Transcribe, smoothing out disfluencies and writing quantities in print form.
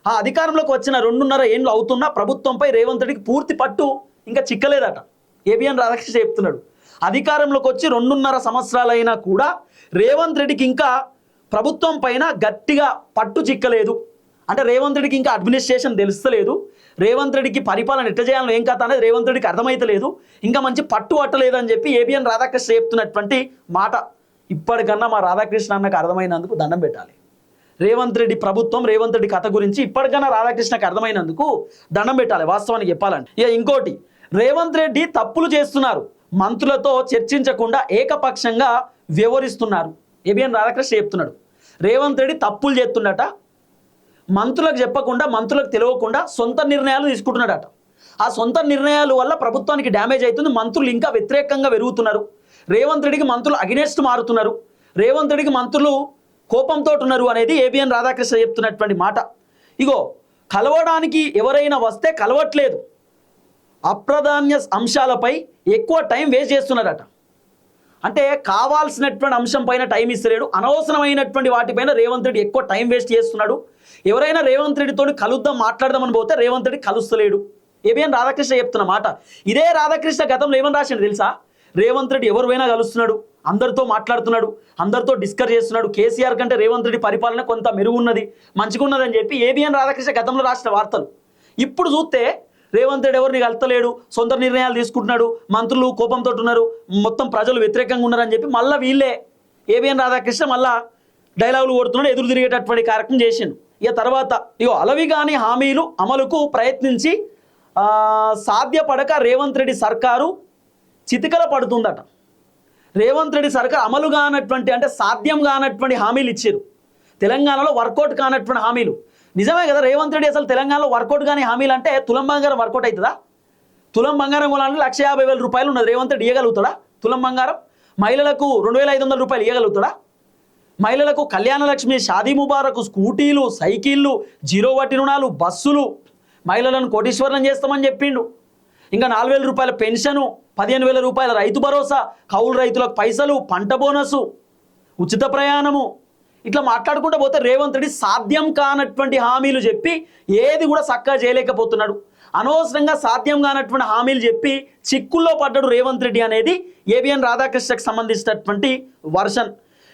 ఆ అధికారంలోకి వచ్చిన 2.5 ఏళ్ళు అవుతున్నా ప్రభుత్వంపై రేవంత్ రెడ్డికి పూర్తి పట్టు ఇంకా చిక్కలేదట. ఏబిఎన్ రాధాకృష్ణ చెప్తున్నాడు. అధికారంలోకి వచ్చి 2.5 సంవత్సరాలైనా కూడా రేవంత్ రెడ్డికి ఇంకా ప్రభుత్వం పైన గట్టిగా పట్టు చిక్కలేదు. అంటే రేవంత్ రెడ్డికి ఇంకా అడ్మినిస్ట్రేషన్ తెలుస్తలేదు, రేవంత్ రెడ్డికి పరిపాలన ఎట్ట చేయాలో ఏం కథ అనేది రేవంత్ రెడ్డికి అర్థమైతలేదు, ఇంకా మంచి పట్టు పట్టలేదు అని చెప్పి ఏబిఎన్ రాధాకృష్ణ చెప్తున్నటువంటి మాట. ఇప్పటికన్నా మా రాధాకృష్ణ అన్నకు అర్థమైనందుకు దండం పెట్టాలి. రేవంత్ రెడ్డి ప్రభుత్వం, రేవంత్ రెడ్డి కథ గురించి ఇప్పటికన్నా రాధాకృష్ణకు అర్థమైనందుకు దండం పెట్టాలి వాస్తవానికి చెప్పాలంటే. ఇక ఇంకోటి, రేవంత్ రెడ్డి తప్పులు చేస్తున్నారు, మంత్రులతో చర్చించకుండా ఏకపక్షంగా వ్యవహరిస్తున్నారు. ఏబిఎన్ రాధాకృష్ణ చెప్తున్నాడు. రేవంత్ రెడ్డి తప్పులు చేస్తున్నట, మంత్రులకు చెప్పకుండా, మంత్రులకు తెలియకుండా సొంత నిర్ణయాలు తీసుకుంటున్నాడట. ఆ సొంత నిర్ణయాల వల్ల ప్రభుత్వానికి డ్యామేజ్ అవుతుంది, మంత్రులు ఇంకా వ్యతిరేకంగా పెరుగుతున్నారు, రేవంత్ రెడ్డికి మంత్రులు అగెనెస్ట్ మారుతున్నారు, రేవంత్ రెడ్డికి మంత్రులు కోపంతో ఉన్నారు అనేది ఏబిఎన్ రాధాకృష్ణ చెప్తున్నటువంటి మాట. ఇగో కలవడానికి ఎవరైనా వస్తే కలవట్లేదు, అప్రాధాన్య అంశాలపై ఎక్కువ టైం వేస్ట్ చేస్తున్నారట. అంటే కావాల్సినటువంటి అంశం పైన టైం ఇస్తలేడు, అనవసరమైనటువంటి వాటిపైన రేవంత్ రెడ్డి ఎక్కువ టైం వేస్ట్ చేస్తున్నాడు. ఎవరైనా రేవంత్ రెడ్డితో కలుద్దాం మాట్లాడదామని పోతే రేవంత్ రెడ్డి కలుస్తలేడు. ఏబిఎన్ రాధాకృష్ణ చెప్తున్న మాట. ఇదే రాధాకృష్ణ గతంలో ఏమని రాసిండు తెలుసా? రేవంత్ రెడ్డి ఎవరివైనా కలుస్తున్నాడు, అందరితో మాట్లాడుతున్నాడు, అందరితో డిస్కస్ చేస్తున్నాడు, కేసీఆర్ కంటే రేవంత్ రెడ్డి పరిపాలన కొంత మెరుగున్నది, మంచిగున్నదని చెప్పి ఏబిఎన్ రాధాకృష్ణ గతంలో రాసిన వార్తలు. ఇప్పుడు చూస్తే రేవంత్ రెడ్డి ఎవరిని కలుతలేడు, సొంత నిర్ణయాలు తీసుకుంటున్నాడు, మంత్రులు కోపంతో ఉన్నారు, మొత్తం ప్రజలు వ్యతిరేకంగా ఉన్నారని చెప్పి మళ్ళీ వీళ్ళే ఏబిఎన్ రాధాకృష్ణ మళ్ళా డైలాగులు కొడుతున్నాడు, ఎదురు తిరిగేటటువంటి కార్యక్రమం చేసిండు. ఇక తర్వాత అలవిగాని హామీలు అమలుకు ప్రయత్నించి సాధ్యపడక రేవంత్ రెడ్డి సర్కారు చితికల పడుతుందట. రేవంత్ రెడ్డి సర్కారు అమలు కానటువంటి, అంటే సాధ్యం కానటువంటి హామీలు ఇచ్చారు. తెలంగాణలో వర్కౌట్ కానటువంటి హామీలు. నిజమే కదా, రేవంత్ రెడ్డి అసలు తెలంగాణలో వర్కౌట్ కానీ హామీలు అంటే తులం బంగారం వర్కౌట్ అవుతుందా? తులం బంగారం కొనాలంటే 1,50,000 రూపాయలు ఉన్నది, రేవంత్ రెడ్డి ఇవ్వగలుగుతాడా తులం బంగారం? మహిళలకు 2,500 రూపాయలు ఇవ్వగలుగుతాడా? మహిళలకు కళ్యాణ లక్ష్మి, షాదీ ముబారక్, స్కూటీలు, సైకిళ్ళు, 0 వడ్డీ రుణాలు, బస్సులు, మహిళలను కోటీశ్వరం చేస్తామని చెప్పిండు. ఇంకా 4,000 రూపాయల పెన్షను, 15,000 రూపాయల రైతు భరోసా, కౌలు రైతులకు పైసలు, పంట బోనసు, ఉచిత ప్రయాణము, ఇట్లా మాట్లాడుకుంటూ పోతే రేవంత్ రెడ్డి సాధ్యం కానటువంటి హామీలు చెప్పి ఏది కూడా చక్కగా చేయలేకపోతున్నాడు. అనవసరంగా సాధ్యం కానటువంటి హామీలు చెప్పి చిక్కుల్లో పడ్డాడు రేవంత్ రెడ్డి అనేది ఏబిఎన్ రాధాకృష్ణకు సంబంధించినటువంటి వర్షన్.